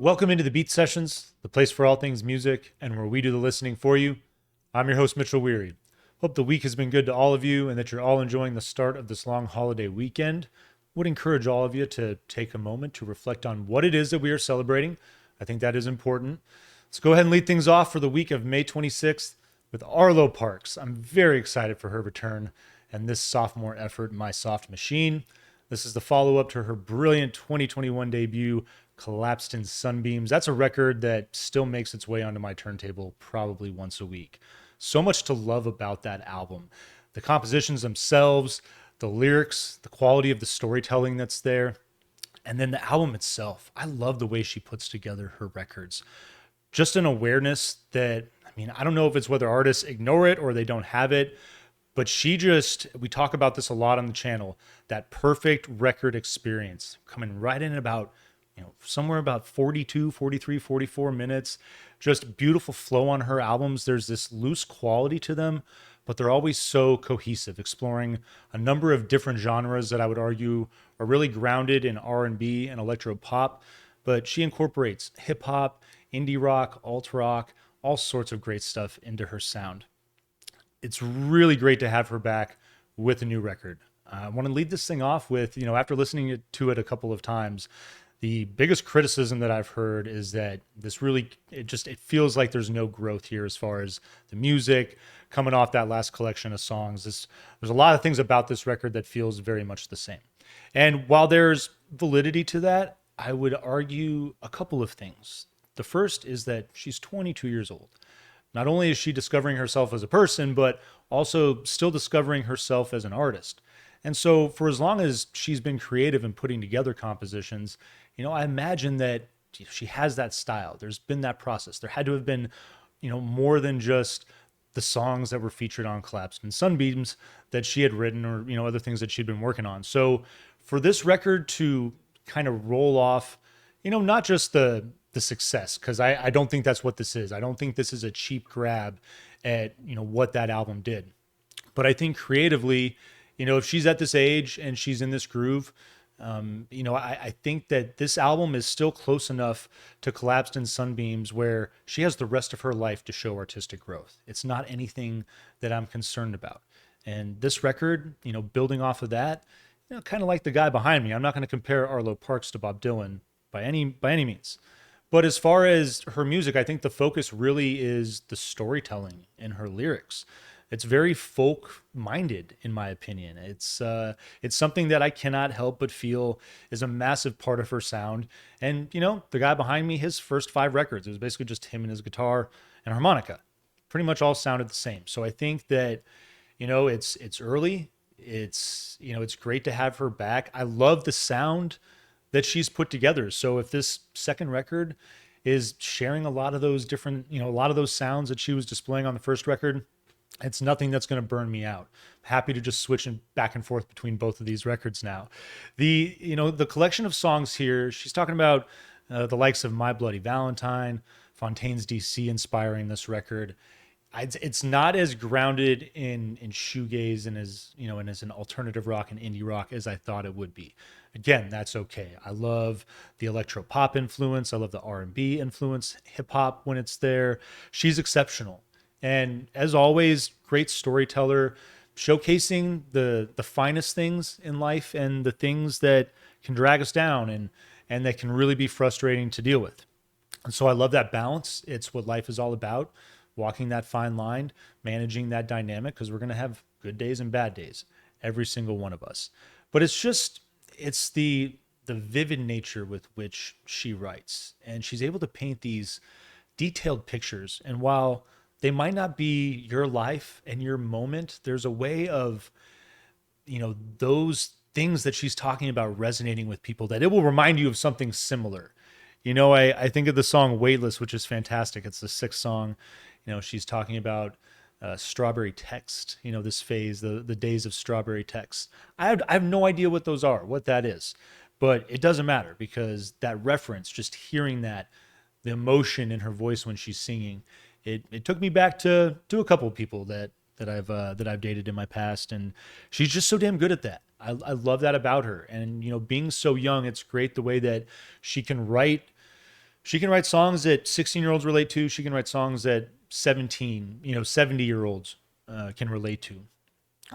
Welcome into the Beat Sessions, the place for all things music and where we do the listening for you. I'm your host, Mitchell Weary. Hope the week has been good to all of you and that you're all enjoying the start of this long holiday weekend. Would encourage all of you to take a moment to reflect on what it is that we are celebrating. I think that is important. Let's go ahead and lead things off for the week of May 26th with Arlo Parks. I'm very excited for her return and this sophomore effort, My Soft Machine. This is the follow-up to her brilliant 2021 debut, Collapsed in Sunbeams. That's a record that still makes its way onto my turntable probably once a week. So much to love about that album. The compositions themselves, the lyrics, the quality of the storytelling that's there, and then the album itself. I love the way she puts together her records. Just an awareness that, I don't know if it's whether artists ignore it or they don't have it, but we talk about this a lot on the channel, that perfect record experience coming right in about somewhere about 42, 43, 44 minutes. Just beautiful flow on her albums. There's this loose quality to them, but they're always so cohesive, exploring a number of different genres that I would argue are really grounded in R&B and electro pop. But she incorporates hip hop, indie rock, alt rock, all sorts of great stuff into her sound. It's really great to have her back with a new record. I want to lead this thing off with, after listening to it a couple of times, the biggest criticism that I've heard is that it feels like there's no growth here as far as the music coming off that last collection of songs. There's a lot of things about this record that feels very much the same. And while there's validity to that, I would argue a couple of things. The first is that she's 22 years old. Not only is she discovering herself as a person, but also still discovering herself as an artist. And so for as long as she's been creative in putting together compositions, I imagine that she has that style. There's been that process. There had to have been, more than just the songs that were featured on Collapsed in Sunbeams that she had written or, other things that she'd been working on. So for this record to kind of roll off, not just the success, because I don't think that's what this is. I don't think this is a cheap grab at, what that album did. But I think creatively, if she's at this age and she's in this groove, I think that this album is still close enough to Collapsed in Sunbeams where she has the rest of her life to show artistic growth. It's not anything that I'm concerned about. And this record, building off of that, kind of like the guy behind me, I'm not going to compare Arlo Parks to Bob Dylan by any means. But as far as her music, I think the focus really is the storytelling in her lyrics. It's very folk-minded, in my opinion. It's something that I cannot help but feel is a massive part of her sound. And, the guy behind me, his first 5 records, it was basically just him and his guitar and harmonica. Pretty much all sounded the same. So I think that, it's early. It's great to have her back. I love the sound that she's put together. So if this second record is sharing a lot of those different, a lot of those sounds that she was displaying on the first record, it's nothing that's going to burn me out. Happy to just switch back and forth between both of these records now. The collection of songs here, she's talking about the likes of My Bloody Valentine, Fontaine's DC inspiring this record. It's not as grounded in shoegaze and as an alternative rock and indie rock as I thought it would be. Again, that's okay. I love the electro pop influence. I love the R&B influence, hip hop when it's there. She's exceptional. And as always, great storyteller, showcasing the finest things in life and the things that can drag us down and that can really be frustrating to deal with. And so I love that balance. It's what life is all about, walking that fine line, managing that dynamic, because we're going to have good days and bad days, every single one of us. But it's the vivid nature with which she writes. And she's able to paint these detailed pictures. And while they might not be your life and your moment, there's a way of, those things that she's talking about resonating with people that it will remind you of something similar. I think of the song Weightless, which is fantastic. It's the 6th song. She's talking about strawberry text, this phase, the days of strawberry text. I have no idea what those are, what that is, but it doesn't matter because that reference, just hearing that, the emotion in her voice when she's singing, it took me back to a couple of people that I've dated in my past, and she's just so damn good at that. I love that about her. And being so young, it's great the way that she can write She can write songs that 16-year-olds relate to. She can write songs that 17, 70-year-olds can relate to.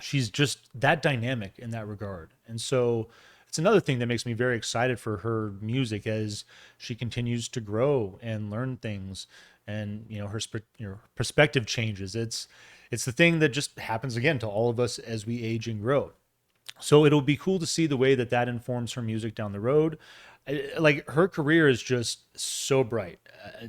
She's just that dynamic in that regard. And so it's another thing that makes me very excited for her music as she continues to grow and learn things, and her perspective changes. It's the thing that just happens again to all of us as we age and grow. So it'll be cool to see the way that that informs her music down the road. Like, her career is just so bright,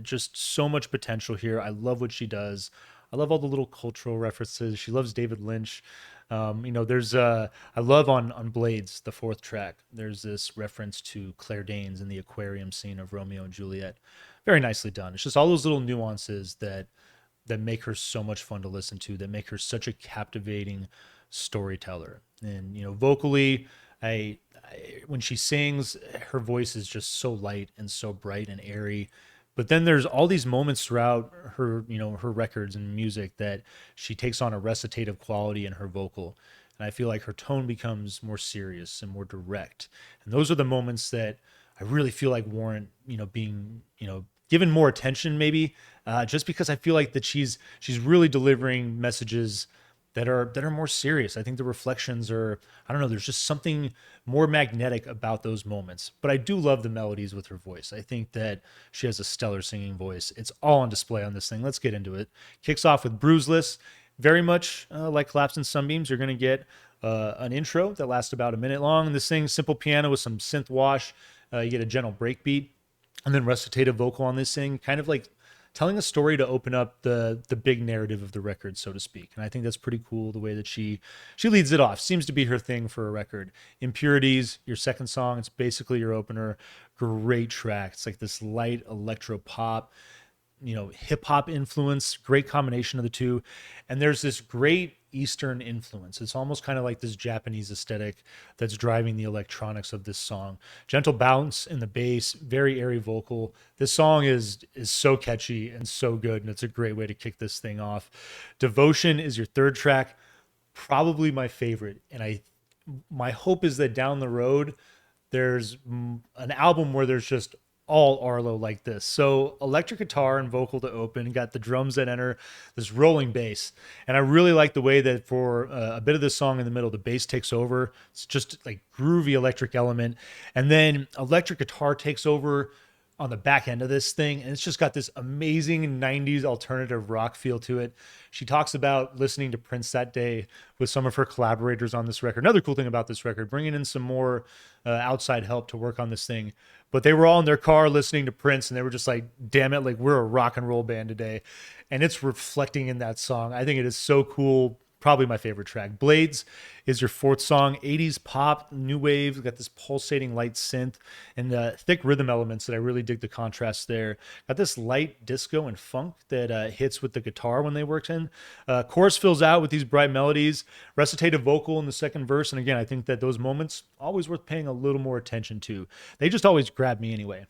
just so much potential here. I love what she does. I love all the little cultural references. She loves David Lynch. There's I love on Blades, the fourth track. There's this reference to Claire Danes in the aquarium scene of Romeo and Juliet. Very nicely done. It's just all those little nuances that make her so much fun to listen to, that make her such a captivating storyteller. And vocally, when she sings, her voice is just so light and so bright and airy. But then there's all these moments throughout her records and music that she takes on a recitative quality in her vocal. And I feel like her tone becomes more serious and more direct. And those are the moments that I really feel like warrant, being, given more attention, maybe, just because I feel like that she's really delivering messages that are more serious. I think the reflections are, I don't know, there's just something more magnetic about those moments. But I do love the melodies with her voice. I think that she has a stellar singing voice. It's all on display on this thing. Let's get into it. Kicks off with Bruiseless. Very much like Collapse and Sunbeams, you're going to get an intro that lasts about a minute long. This thing, simple piano with some synth wash. You get a gentle break beat, and then recitative vocal on this thing, kind of like telling a story to open up the big narrative of the record, so to speak. And I think that's pretty cool, the way that she leads it off. Seems to be her thing for a record. Impurities, your second song, it's basically your opener. Great track. It's like this light electro pop, hip hop influence, great combination of the two. And there's this great Eastern influence. It's almost kind of like this Japanese aesthetic that's driving the electronics of this song. Gentle bounce in the bass, very airy vocal. This song is so catchy and so good, and it's a great way to kick this thing off. Devotion is your third track, probably my favorite. And my hope is that down the road there's an album where there's just all Arlo like this. So electric guitar and vocal to open, got the drums that enter, this rolling bass. And I really like the way that for a bit of this song in the middle, the bass takes over. It's just like groovy electric element. And then electric guitar takes over on the back end of this thing, and it's just got this amazing 90s alternative rock feel to it. She talks about listening to Prince that day with some of her collaborators on this record. Another cool thing about this record, bringing in some more outside help to work on this thing. But they were all in their car listening to Prince, and they were just like, damn it, like, we're a rock and roll band today. And it's reflecting in that song. I think it is so cool. Probably my favorite track. Blades is your fourth song. 80s pop, new wave, got this pulsating light synth and thick rhythm elements that I really dig the contrast there. Got this light disco and funk that hits with the guitar when they worked in. Chorus fills out with these bright melodies, recitative vocal in the second verse. And again, I think that those moments always worth paying a little more attention to. They just always grab me anyway.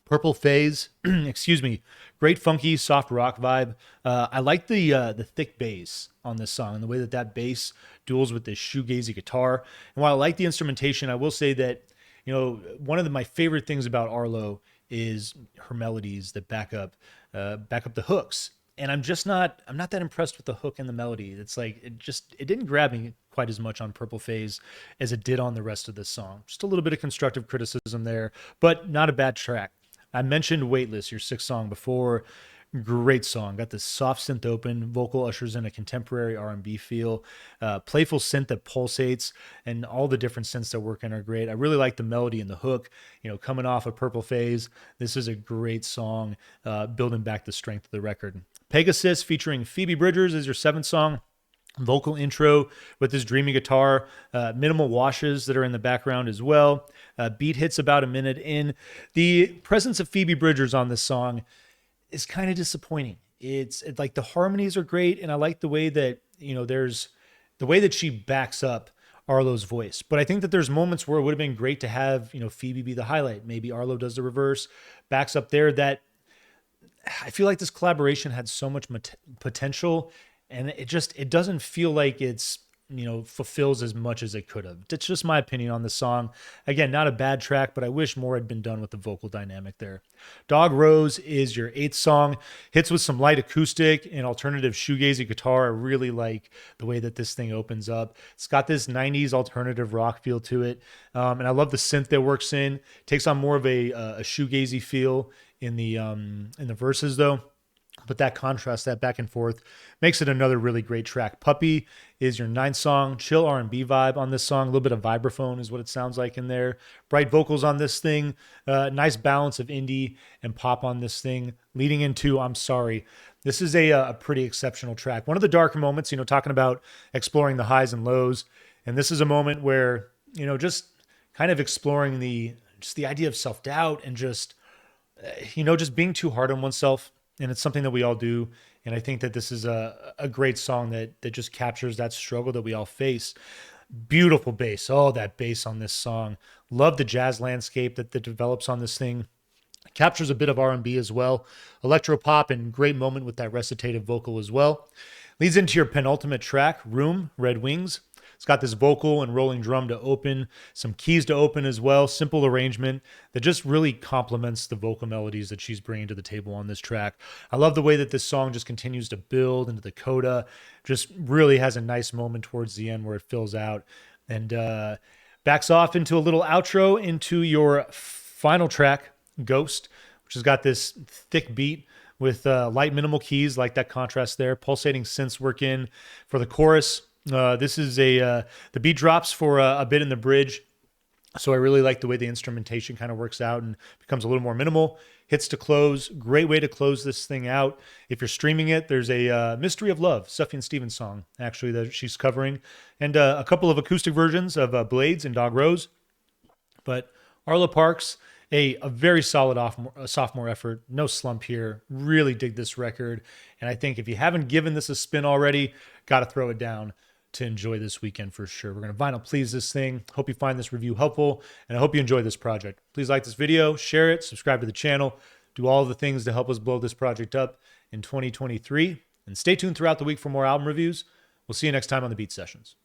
Purple Phase, excuse me, great funky soft rock vibe. I like the thick bass on this song and the way that bass duels with this shoegazy guitar. And while I like the instrumentation, I will say that one of my favorite things about Arlo is her melodies that back up the hooks. And I'm not that impressed with the hook and the melody. It's like it didn't grab me quite as much on Purple Phase as it did on the rest of this song. Just a little bit of constructive criticism there, but not a bad track. I mentioned Weightless, your sixth song, before. Great song. Got this soft synth open, vocal ushers in a contemporary R&B feel, playful synth that pulsates, and all the different synths that work in are great. I really like the melody and the hook. Coming off of Purple Phase, this is a great song, building back the strength of the record. Pegasus featuring Phoebe Bridgers is your seventh song. Vocal intro with this dreamy guitar, minimal washes that are in the background as well. Beat hits about a minute in. The presence of Phoebe Bridgers on this song is kind of disappointing. It's like the harmonies are great, and I like the way that there's the way that she backs up Arlo's voice. But I think that there's moments where it would have been great to have Phoebe be the highlight. Maybe Arlo does the reverse, backs up there. That I feel like this collaboration had so much potential. And it doesn't feel like it's fulfills as much as it could have. That's just my opinion on the song. Again, not a bad track, but I wish more had been done with the vocal dynamic there. Dog Rose is your 8th song. Hits with some light acoustic and alternative shoegazy guitar. I really like the way that this thing opens up. It's got this 90s alternative rock feel to it. And I love the synth that works in. Takes on more of a shoegazy feel in the verses though. But that contrast, that back and forth, makes it another really great track. Puppy is your 9th song. Chill R&B vibe on this song. A little bit of vibraphone is what it sounds like in there. Bright vocals on this thing. Nice balance of indie and pop on this thing. Leading into I'm Sorry. This is a pretty exceptional track. One of the darker moments, talking about exploring the highs and lows. And this is a moment where, just kind of exploring the idea of self-doubt and just being too hard on oneself. And it's something that we all do. And I think that this is a great song that just captures that struggle that we all face. Beautiful bass. Oh, that bass on this song. Love the jazz landscape that develops on this thing. Captures a bit of R&B as well. Electro pop and great moment with that recitative vocal as well. Leads into your penultimate track, Room, Red Wings. It's got this vocal and rolling drum to open, some keys to open as well. Simple arrangement that just really complements the vocal melodies that she's bringing to the table on this track. I love the way that this song just continues to build into the coda. Just really has a nice moment towards the end where it fills out and backs off into a little outro into your final track, Ghost, which has got this thick beat with light minimal keys, like that contrast there. Pulsating synths work in for the chorus. This is the beat drops for a bit in the bridge. So I really like the way the instrumentation kind of works out and becomes a little more minimal. Hits to close. Great way to close this thing out. If you're streaming it, there's a Mystery of Love, Sufjan Stevens song, actually, that she's covering. And a couple of acoustic versions of Blades and Dog Rose. But Arlo Parks, a very solid sophomore effort. No slump here. Really dig this record. And I think if you haven't given this a spin already, got to throw it down to enjoy this weekend for sure. We're going to vinyl please this thing. Hope you find this review helpful, and I hope you enjoy this project. Please like this video, share it, subscribe to the channel, do all the things to help us blow this project up in 2023, and stay tuned throughout the week for more album reviews. We'll see you next time on the Beat Sessions.